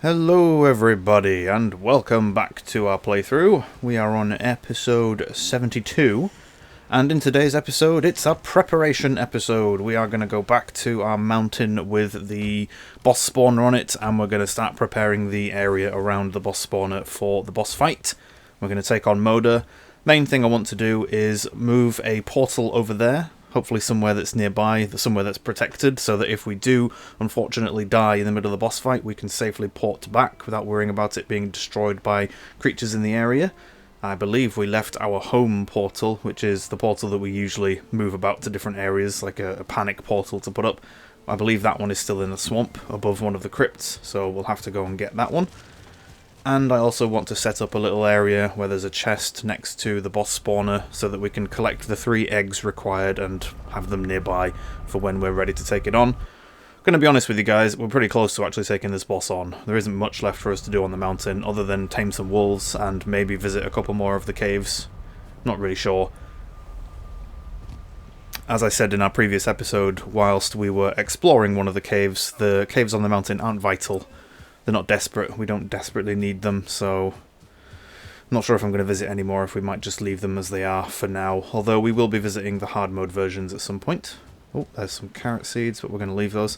Hello everybody and welcome back to our playthrough. We are on episode 72 and in today's episode it's a preparation episode. We are going to go back to our mountain with the boss spawner on it and we're going to start preparing the area around the boss spawner for the boss fight. We're going to take on Moda. Main thing I want to do is move a portal over there. Hopefully somewhere that's nearby, somewhere that's protected, so that if we do unfortunately die in the middle of the boss fight, we can safely port back without worrying about it being destroyed by creatures in the area. I believe we left our home portal, which is the portal that we usually move about to different areas, like a panic portal to put up. I believe that one is still in the swamp above one of the crypts, so we'll have to go and get that one. And I also want to set up a little area where there's a chest next to the boss spawner so that we can collect the 3 eggs required and have them nearby for when we're ready to take it on. I'm going to be honest with you guys, we're pretty close to actually taking this boss on. There isn't much left for us to do on the mountain other than tame some wolves and maybe visit a couple more of the caves. Not really sure. As I said in our previous episode, whilst we were exploring one of the caves on the mountain aren't vital. They're not desperate, we don't desperately need them, so I'm not sure if I'm going to visit anymore, if we might just leave them as they are for now, although we will be visiting the hard mode versions at some point. Oh, there's some carrot seeds, but we're going to leave those.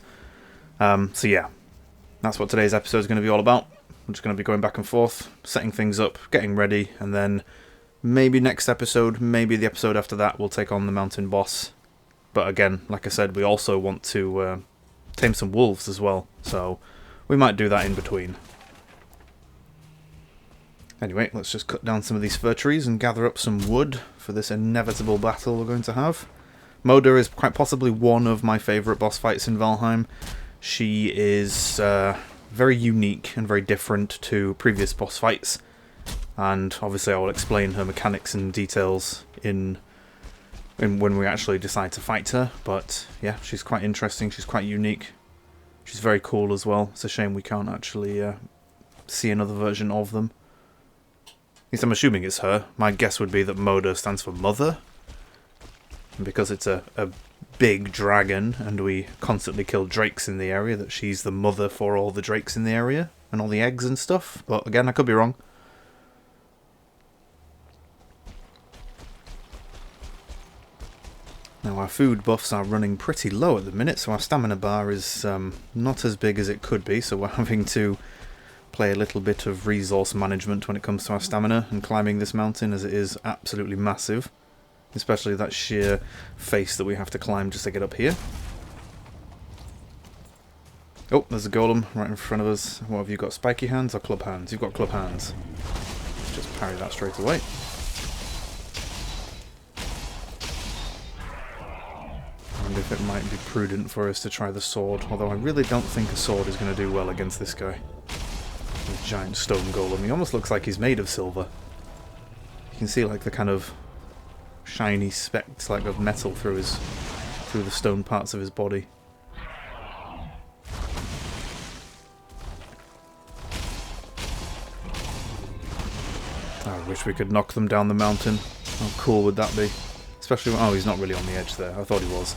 So yeah, that's what today's episode is going to be all about. I'm just going to be going back and forth, setting things up, getting ready, and then maybe next episode, maybe the episode after that, we'll take on the mountain boss. But again, like I said, we also want to tame some wolves as well, so we might do that in between. Anyway, let's just cut down some of these fir trees and gather up some wood for this inevitable battle we're going to have. Moda is quite possibly one of my favourite boss fights in Valheim. She is very unique and very different to previous boss fights. And obviously I will explain her mechanics and details in when we actually decide to fight her. But yeah, she's quite interesting, she's quite unique. She's very cool as well. It's a shame we can't actually see another version of them. At least I'm assuming it's her. My guess would be that Moda stands for mother. And because it's a big dragon and we constantly kill drakes in the area, that she's the mother for all the drakes in the area and all the eggs and stuff. But again, I could be wrong. Now our food buffs are running pretty low at the minute, so our stamina bar is not as big as it could be, so we're having to play a little bit of resource management when it comes to our stamina and climbing this mountain, as it is absolutely massive. Especially that sheer face that we have to climb just to get up here. Oh, there's a golem right in front of us. What have you got, spiky hands or club hands? You've got club hands. Just parry that straight away. If it might be prudent for us to try the sword, although I really don't think a sword is going to do well against this guy. The giant stone golem. He almost looks like he's made of silver. You can see like the kind of shiny specks like of metal through the stone parts of his body. I wish we could knock them down the mountain. How cool would that be? Especially when, oh, he's not really on the edge there. I thought he was.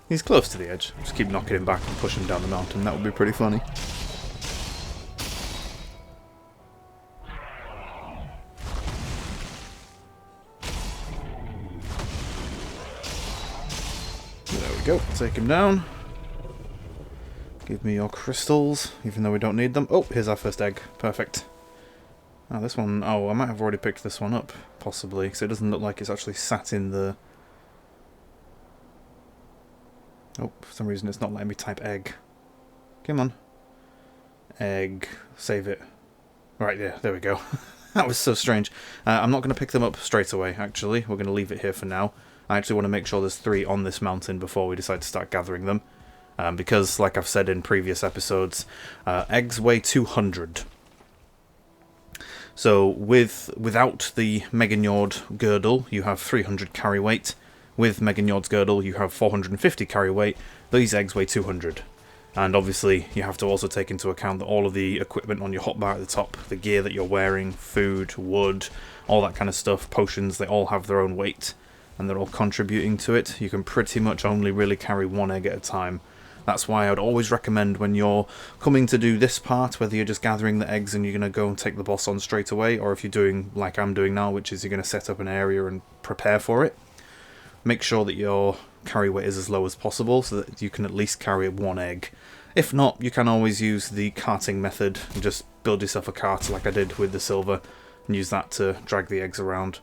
He's close to the edge. Just keep knocking him back and push him down the mountain. That would be pretty funny. There we go. Take him down. Give me your crystals, even though we don't need them. Oh, here's our first egg. Perfect. Oh, this one... oh, I might have already picked this one up, possibly, because it doesn't look like it's actually sat in the... oh, for some reason it's not letting me type egg. Come on. Egg. Save it. Right, yeah, there we go. That was so strange. I'm not going to pick them up straight away, actually. We're going to leave it here for now. I actually want to make sure there's 3 on this mountain before we decide to start gathering them. Because, like I've said in previous episodes, eggs weigh 200. So, without the Mega Njord girdle, you have 300 carry weight. With Mega Njord's girdle, you have 450 carry weight. These eggs weigh 200. And obviously, you have to also take into account that all of the equipment on your hotbar at the top, the gear that you're wearing, food, wood, all that kind of stuff, potions, they all have their own weight. And they're all contributing to it. You can pretty much only really carry 1 egg at a time. That's why I would always recommend when you're coming to do this part, whether you're just gathering the eggs and you're going to go and take the boss on straight away, or if you're doing like I'm doing now, which is you're going to set up an area and prepare for it, make sure that your carry weight is as low as possible so that you can at least carry one egg. If not, you can always use the carting method and just build yourself a cart like I did with the silver and use that to drag the eggs around.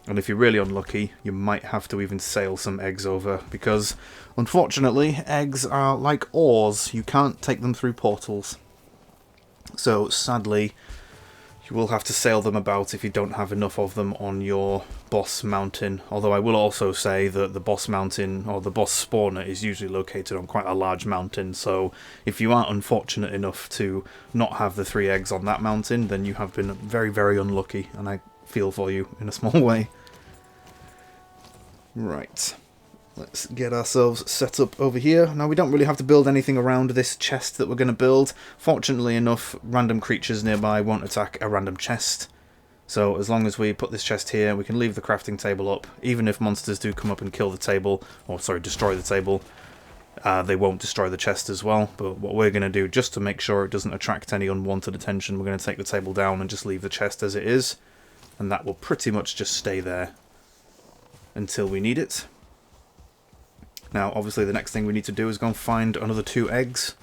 And if you're really unlucky, you might have to even sail some eggs over, because unfortunately eggs are like ores, you can't take them through portals. So sadly, you will have to sail them about if you don't have enough of them on your boss mountain. Although I will also say that the boss mountain, or the boss spawner, is usually located on quite a large mountain, so if you are unfortunate enough to not have the 3 eggs on that mountain, then you have been very, very unlucky, and I feel for you in a small way. Right. Let's get ourselves set up over here. Now, we don't really have to build anything around this chest that we're going to build. Fortunately enough, random creatures nearby won't attack a random chest. So as long as we put this chest here, we can leave the crafting table up. Even if monsters do come up and kill the table, or sorry, destroy the table, they won't destroy the chest as well. But what we're going to do, just to make sure it doesn't attract any unwanted attention, we're going to take the table down and just leave the chest as it is. And that will pretty much just stay there until we need it. Now, obviously, the next thing we need to do is go and find another 2 eggs.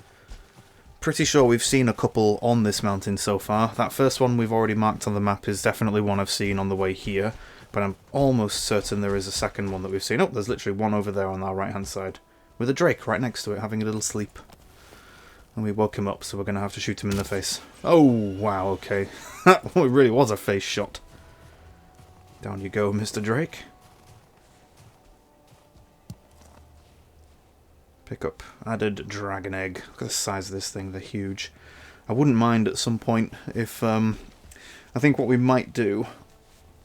Pretty sure we've seen a couple on this mountain so far. That first one we've already marked on the map is definitely one I've seen on the way here, but I'm almost certain there is a second one that we've seen. Oh, there's literally one over there on our right-hand side, with a drake right next to it, having a little sleep. And we woke him up, so we're going to have to shoot him in the face. Oh, wow, okay. That really was a face shot. Down you go, Mr. Drake. Pick up added dragon egg. Look at the size of this thing, they're huge. I wouldn't mind at some point if, I think what we might do,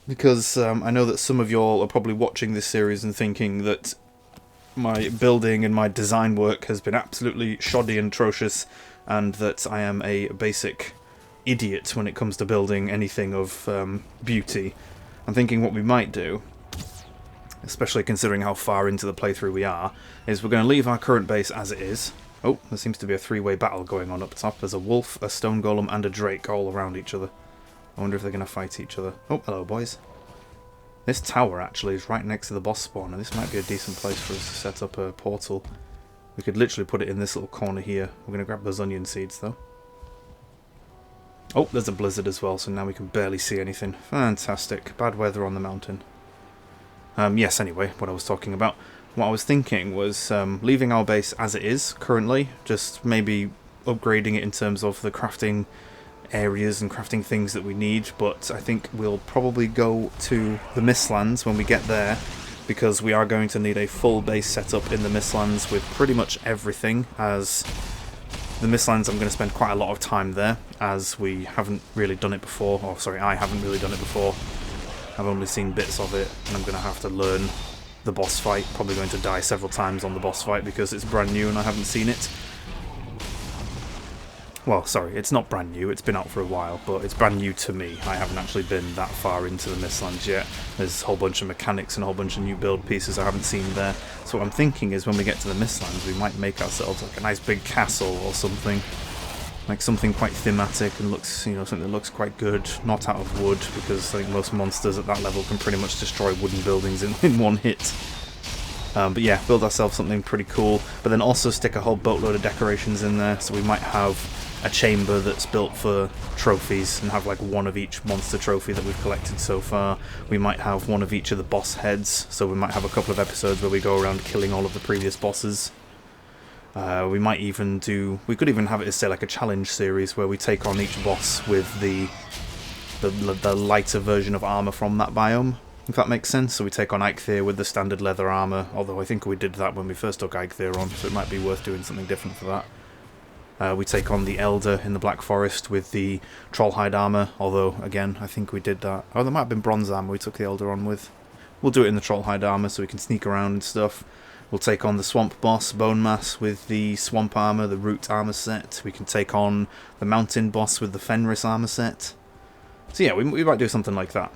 because I know that some of y'all are probably watching this series and thinking that my building and my design work has been absolutely shoddy and atrocious, and that I am a basic idiot when it comes to building anything of beauty. I'm thinking what we might do, especially considering how far into the playthrough we are, is we're going to leave our current base as it is. Oh, there seems to be a 3-way battle going on up top. There's a wolf, a stone golem, and a drake all around each other. I wonder if they're going to fight each other. Oh, hello, boys. This tower, actually, is right next to the boss spawner. This might be a decent place for us to set up a portal. We could literally put it in this little corner here. We're going to grab those onion seeds, though. Oh, there's a blizzard as well, so now we can barely see anything. Fantastic. Bad weather on the mountain. Yes, anyway, what I was talking about. What I was thinking was leaving our base as it is currently, just maybe upgrading it in terms of the crafting areas and crafting things that we need, but I think we'll probably go to the Mistlands when we get there, because we are going to need a full base setup in the Mistlands with pretty much everything, as the Mistlands I'm going to spend quite a lot of time there, as we haven't really done it before, or sorry, I haven't really done it before. I've only seen bits of it, and I'm going to have to learn the boss fight. Probably going to die several times on the boss fight because it's brand new and I haven't seen it. Well, sorry, it's not brand new, it's been out for a while, but it's brand new to me. I haven't actually been that far into the Mistlands yet. There's a whole bunch of mechanics and a whole bunch of new build pieces I haven't seen there. So what I'm thinking is when we get to the Mistlands, we might make ourselves like a nice big castle or something. Like something quite thematic and looks, you know, something that looks quite good, not out of wood, because I think most monsters at that level can pretty much destroy wooden buildings in one hit. But yeah, build ourselves something pretty cool, but then also stick a whole boatload of decorations in there, so we might have a chamber that's built for trophies and have like one of each monster trophy that we've collected so far. We might have one of each of the boss heads, so we might have a couple of episodes where we go around killing all of the previous bosses. We might even do... We could even have it as, say, like a challenge series where we take on each boss with the lighter version of armour from that biome, if that makes sense. So we take on Eikthyr with the standard leather armour, although I think we did that when we first took Eikthyr on, so it might be worth doing something different for that. We take on the Elder in the Black Forest with the Trollhide armour, although, again, I think we did that. Oh, there might have been bronze armour we took the Elder on with. We'll do it in the Trollhide armour so we can sneak around and stuff. We'll take on the Swamp Boss, Bone Mass, with the Swamp Armour, the Root Armour set. We can take on the Mountain Boss with the Fenris Armour set. So yeah, we might do something like that.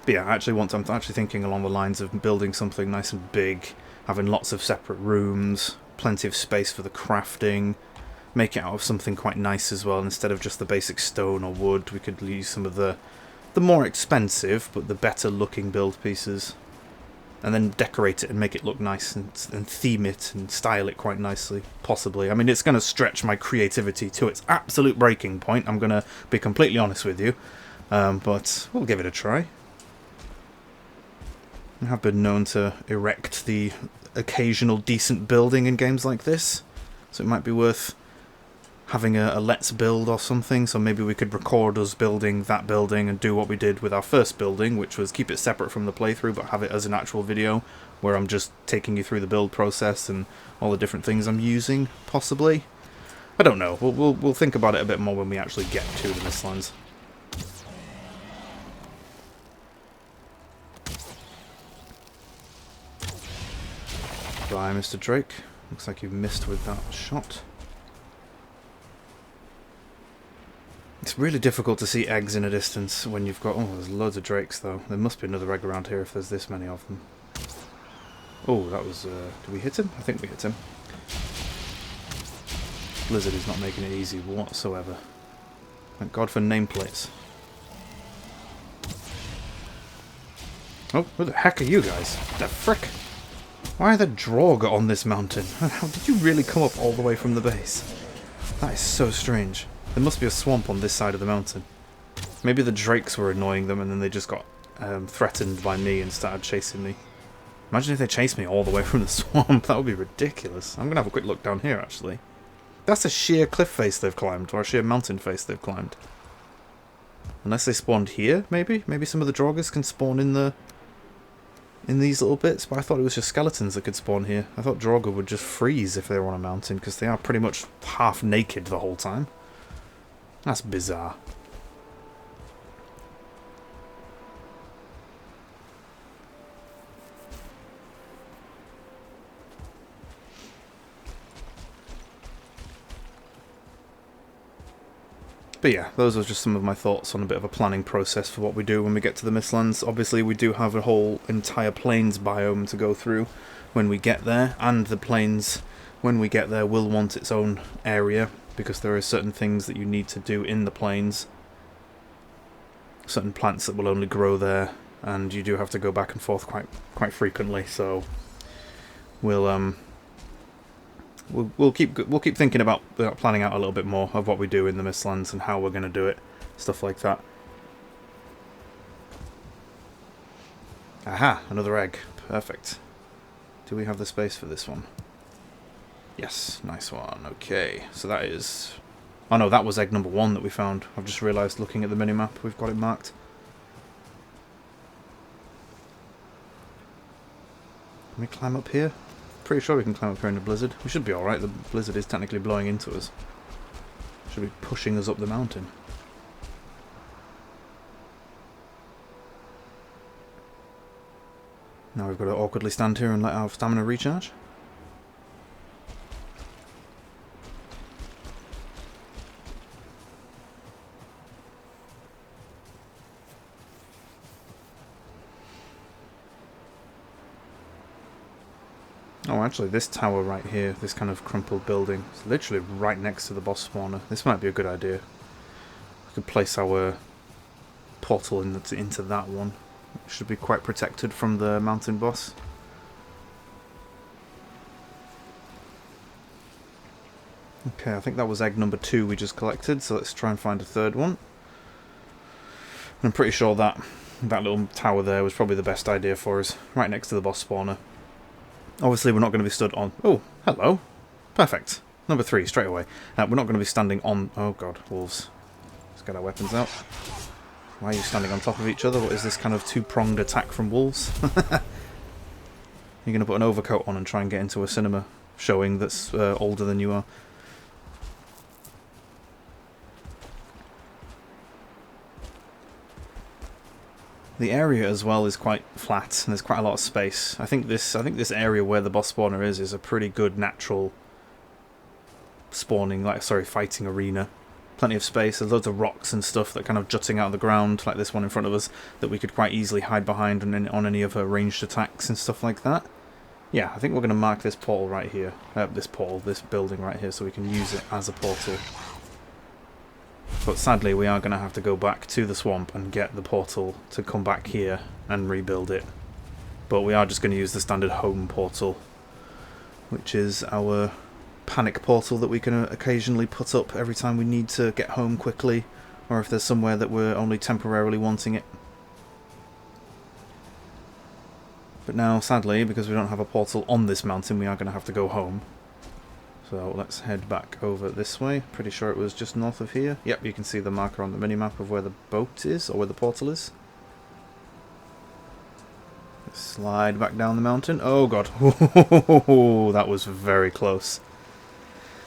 But yeah, I'm actually thinking along the lines of building something nice and big having lots of separate rooms, plenty of space for the crafting, make it out of something quite nice as well. Instead of just the basic stone or wood, we could use some of the more expensive but the better looking build pieces, and then decorate it and make it look nice and theme it and style it quite nicely, possibly. I mean, it's going to stretch my creativity to its absolute breaking point, I'm going to be completely honest with you, but we'll give it a try. I have been known to erect the occasional decent building in games like this, so it might be worth having a let's build or something. So maybe we could record us building that building and do what we did with our first building, which was keep it separate from the playthrough but have it as an actual video where I'm just taking you through the build process and all the different things I'm using, possibly. I don't know, we'll think about it a bit more when we actually get to the Mistlands. Bye, Mr. Drake. Looks like you've missed with that shot. It's really difficult to see eggs in a distance when you've got... Oh, there's loads of drakes, though. There must be another egg around here if there's this many of them. Oh, that was... did we hit him? I think we hit him. Blizzard is not making it easy whatsoever. Thank God for nameplates. Oh, who the heck are you guys? The frick? Why are there Draugr on this mountain? How did you really come up all the way from the base? That is so strange. There must be a swamp on this side of the mountain. Maybe the drakes were annoying them and then they just got threatened by me and started chasing me. Imagine if they chased me all the way from the swamp. That would be ridiculous. I'm going to have a quick look down here, actually. That's a sheer cliff face they've climbed, or a sheer mountain face they've climbed. Unless they spawned here, maybe? Maybe some of the Draugrs can spawn in these little bits, but I thought it was just skeletons that could spawn here. I thought Draugr would just freeze if they were on a mountain, because they are pretty much half naked the whole time. That's bizarre. But yeah, those are just some of my thoughts on a bit of a planning process for what we do when we get to the Mistlands. Obviously, we do have a whole entire plains biome to go through when we get there, and the plains, when we get there, will want its own area, because there are certain things that you need to do in the plains. Certain plants that will only grow there, and you do have to go back and forth quite frequently, so we'll keep thinking about planning out a little bit more of what we do in the Mistlands and how we're going to do it, stuff like that. Aha, another egg. Perfect. Do we have the space for this one? Yes, nice one. Okay, so that is... Oh no, that was egg number 1 that we found. I've just realised looking at the minimap, we've got it marked. Can we climb up here? Pretty sure we can climb up here in the blizzard. We should be alright, the blizzard is technically blowing into us. Should be pushing us up the mountain. Now we've got to awkwardly stand here and let our stamina recharge. Oh, actually, this tower right here, this kind of crumpled building, is literally right next to the boss spawner. This might be a good idea. We could place our portal into that one. It should be quite protected from the mountain boss. Okay, I think that was egg number 2 we just collected, so let's try and find a third one. I'm pretty sure that little tower there was probably the best idea for us, right next to the boss spawner. Obviously, we're not going to be stood on... Oh, hello. Perfect. Number 3, straight away. We're not going to be standing on... Oh, God, wolves. Let's get our weapons out. Why are you standing on top of each other? What is this kind of two-pronged attack from wolves? You're going to put an overcoat on and try and get into a cinema showing that's older than you are. The area as well is quite flat, and there's quite a lot of space. I think this area where the boss spawner is a pretty good natural fighting arena. Plenty of space. There's loads of rocks and stuff that kind of jutting out of the ground, like this one in front of us, that we could quite easily hide behind on any of her ranged attacks and stuff like that. Yeah, I think we're going to mark this portal right here. This building right here, so we can use it as a portal. But sadly, we are going to have to go back to the swamp and get the portal to come back here and rebuild it. But we are just going to use the standard home portal, which is our panic portal that we can occasionally put up every time we need to get home quickly, or if there's somewhere that we're only temporarily wanting it. But now, sadly, because we don't have a portal on this mountain, we are going to have to go home. So let's head back over this way. Pretty sure it was just north of here. Yep, you can see the marker on the minimap of where the boat is, or where the portal is. Let's slide back down the mountain. Oh god. That was very close.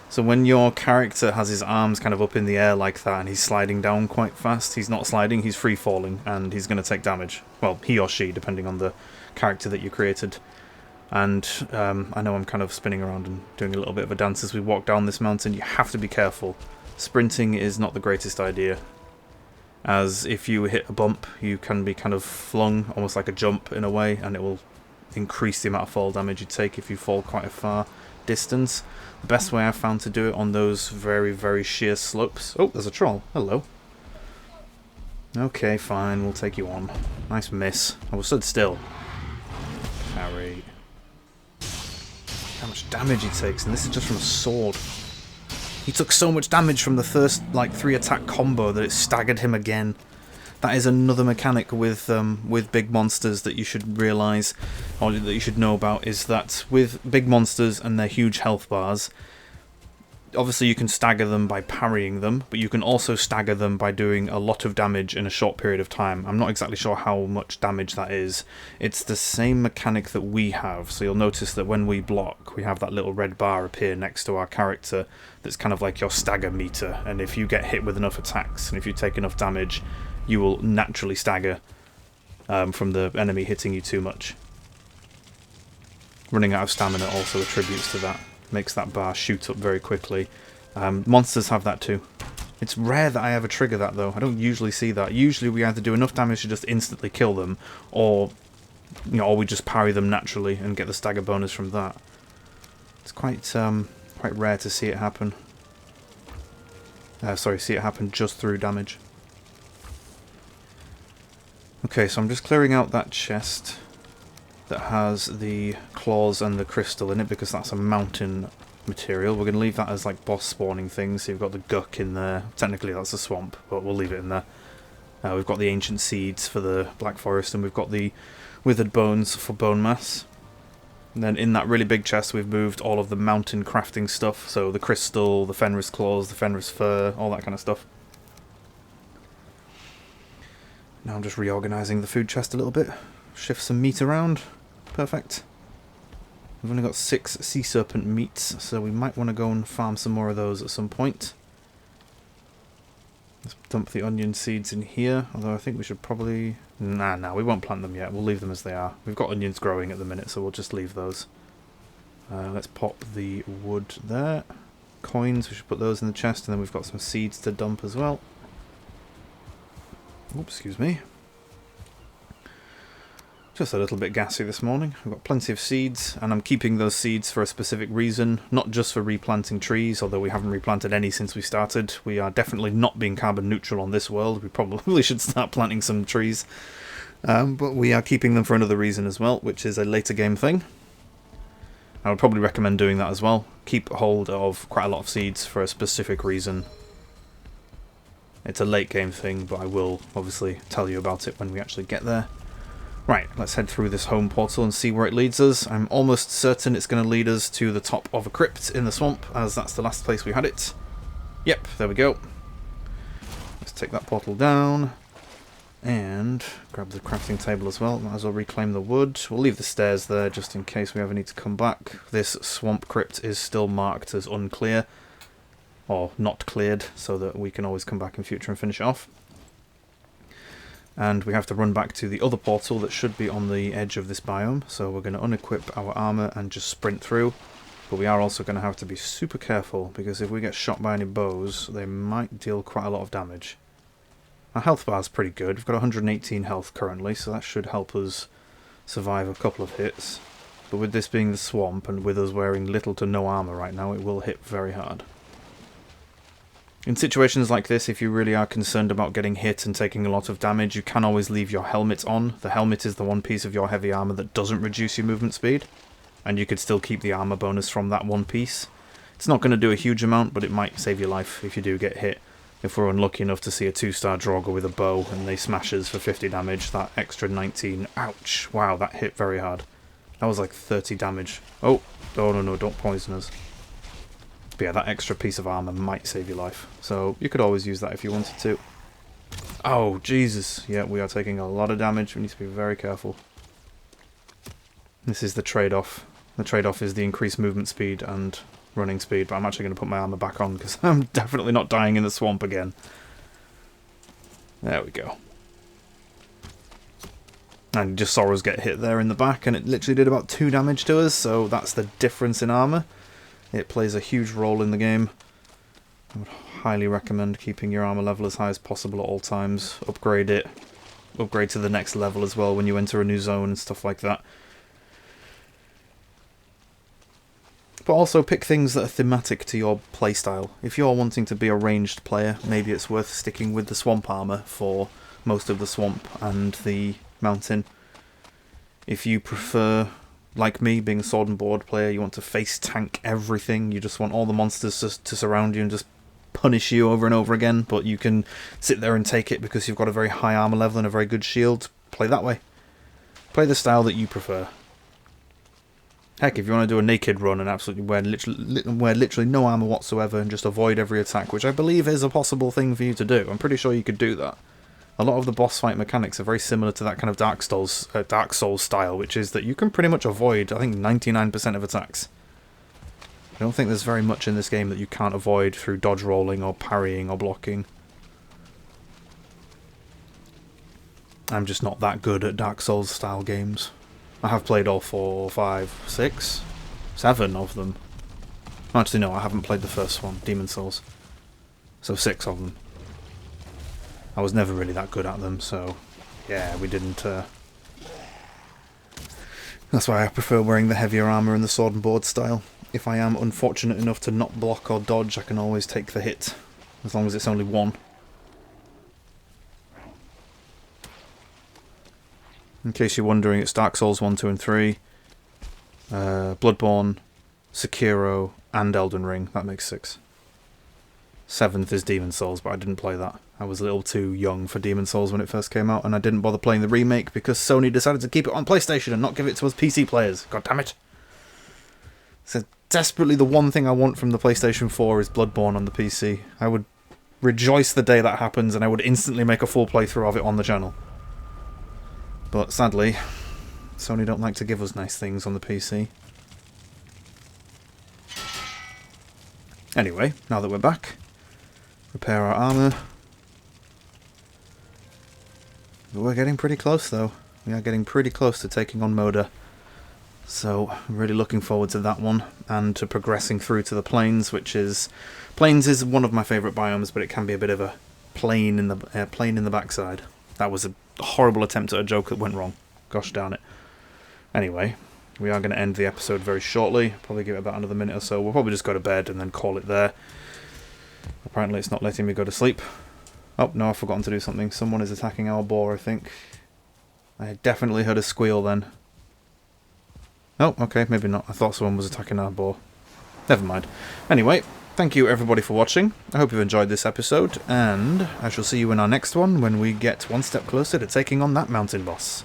So when your character has his arms kind of up in the air like that and he's sliding down quite fast, he's not sliding, he's free falling, and he's going to take damage. Well, he or she, depending on the character that you created. And I know I'm kind of spinning around and doing a little bit of a dance as we walk down this mountain. You have to be careful. Sprinting is not the greatest idea, as if you hit a bump, you can be kind of flung, almost like a jump in a way, and it will increase the amount of fall damage you take if you fall quite a far distance. The best way I've found to do it on those very, very sheer slopes... Oh, there's a troll. Hello. Okay, fine, we'll take you on. Nice miss. I was stood still. Parry. How much damage he takes, and this is just from a sword. He took so much damage from the first, like, 3 attack combo that it staggered him again. That is another mechanic with big monsters that you should realise, or that you should know about, is that with big monsters and their huge health bars, obviously you can stagger them by parrying them, but you can also stagger them by doing a lot of damage in a short period of time. I'm not exactly sure how much damage that is. It's the same mechanic that we have, so you'll notice that when we block, we have that little red bar appear next to our character that's kind of like your stagger meter, and if you get hit with enough attacks, and if you take enough damage, you will naturally stagger from the enemy hitting you too much. Running out of stamina also attributes to that. Makes that bar shoot up very quickly. Monsters have that too. It's rare that I ever trigger that though. I don't usually see that. Usually we either do enough damage to just instantly kill them, or or we just parry them naturally and get the stagger bonus from that. It's quite rare to see it happen. See it happen just through damage. Okay, so I'm just clearing out that chest that has the claws and the crystal in it, because that's a mountain material. We're going to leave that as like boss spawning things. So you've got the guck in there. Technically that's a swamp, but we'll leave it in there. We've got the ancient seeds for the black forest, and we've got the withered bones for bone mass. And then in that really big chest we've moved all of the mountain crafting stuff, so the crystal, the Fenris claws, the Fenris fur, all that kind of stuff. Now I'm just reorganising the food chest a little bit. Shift some meat around. Perfect. We've only got 6 sea serpent meats, so we might want to go and farm some more of those at some point. Let's dump the onion seeds in here, although I think we should probably... Nah, we won't plant them yet. We'll leave them as they are. We've got onions growing at the minute, so we'll just leave those. Let's pop the wood there. Coins, we should put those in the chest, and then we've got some seeds to dump as well. Oops, excuse me. Just a little bit gassy this morning. I've got plenty of seeds, and I'm keeping those seeds for a specific reason, not just for replanting trees, although we haven't replanted any since we started. We are definitely not being carbon neutral on this world. We probably should start planting some trees. But we are keeping them for another reason as well, which is a later game thing. I would probably recommend doing that as well. Keep hold of quite a lot of seeds for a specific reason. It's a late game thing, but I will obviously tell you about it when we actually get there. Right, let's head through this home portal and see where it leads us. I'm almost certain it's going to lead us to the top of a crypt in the swamp, as that's the last place we had it. Yep, there we go. Let's take that portal down and grab the crafting table as well. Might as well reclaim the wood. We'll leave the stairs there just in case we ever need to come back. This swamp crypt is still marked as unclear, or not cleared, so that we can always come back in future and finish it off. And we have to run back to the other portal that should be on the edge of this biome, so we're going to unequip our armour and just sprint through. But we are also going to have to be super careful, because if we get shot by any bows, they might deal quite a lot of damage. Our health bar is pretty good. We've got 118 health currently, so that should help us survive a couple of hits. But with this being the swamp, and with us wearing little to no armour right now, it will hit very hard. In situations like this, if you really are concerned about getting hit and taking a lot of damage, you can always leave your helmet on. The helmet is the one piece of your heavy armour that doesn't reduce your movement speed, and you could still keep the armour bonus from that one piece. It's not going to do a huge amount, but it might save your life if you do get hit. If we're unlucky enough to see a 2-star Draugr with a bow and they smash us for 50 damage, that extra 19, ouch, wow, that hit very hard. That was like 30 damage. Oh, no, don't poison us. But yeah, that extra piece of armour might save your life. So you could always use that if you wanted to. Oh, Jesus. Yeah, we are taking a lot of damage. We need to be very careful. This is the trade-off. The trade-off is the increased movement speed and running speed. But I'm actually going to put my armour back on because I'm definitely not dying in the swamp again. There we go. And just saw us get hit there in the back, and it literally did about 2 damage to us. So that's the difference in armour. It plays a huge role in the game. I would highly recommend keeping your armor level as high as possible at all times. Upgrade it. Upgrade to the next level as well when you enter a new zone and stuff like that. But also pick things that are thematic to your playstyle. If you're wanting to be a ranged player, maybe it's worth sticking with the swamp armor for most of the swamp and the mountain. If you prefer, like me, being a sword and board player, you want to face tank everything. You just want all the monsters to surround you and just punish you over and over again, but you can sit there and take it because you've got a very high armor level and a very good shield. Play that way. Play the style that you prefer. Heck, if you want to do a naked run and absolutely wear literally no armor whatsoever and just avoid every attack, which I believe is a possible thing for you to do. I'm pretty sure you could do that. A lot of the boss fight mechanics are very similar to that kind of Dark Souls style, which is that you can pretty much avoid, I think, 99% of attacks. I don't think there's very much in this game that you can't avoid through dodge rolling or parrying or blocking. I'm just not that good at Dark Souls style games. I have played all 4, 5, 6, 7 of them. Actually no, I haven't played the first one, Demon Souls. So 6 of them. I was never really that good at them, so yeah, we didn't... That's why I prefer wearing the heavier armour and the sword and board style. If I am unfortunate enough to not block or dodge, I can always take the hit, as long as it's only one. In case you're wondering, it's Dark Souls 1, 2 and 3, Bloodborne, Sekiro and Elden Ring. That makes 6. 7th is Demon Souls, but I didn't play that. I was a little too young for Demon Souls when it first came out, and I didn't bother playing the remake because Sony decided to keep it on PlayStation and not give it to us PC players. God damn it. So desperately the one thing I want from the PlayStation 4 is Bloodborne on the PC. I would rejoice the day that happens, and I would instantly make a full playthrough of it on the channel. But sadly, Sony don't like to give us nice things on the PC. Anyway, now that we're back, repair our armour. We're getting pretty close though. We are getting pretty close to taking on Moda. So I'm really looking forward to that one, and to progressing through to the plains, which is... Plains is one of my favourite biomes, but it can be a bit of a plain in the backside. That was a horrible attempt at a joke that went wrong. Gosh darn it. Anyway, we are going to end the episode very shortly. Probably give it about another minute or so. We'll probably just go to bed and then call it there. Apparently it's not letting me go to sleep. Oh, no, I've forgotten to do something. Someone is attacking our boar, I think. I definitely heard a squeal then. Oh, okay, maybe not. I thought someone was attacking our boar. Never mind. Anyway, thank you everybody for watching. I hope you've enjoyed this episode, and I shall see you in our next one when we get one step closer to taking on that mountain boss.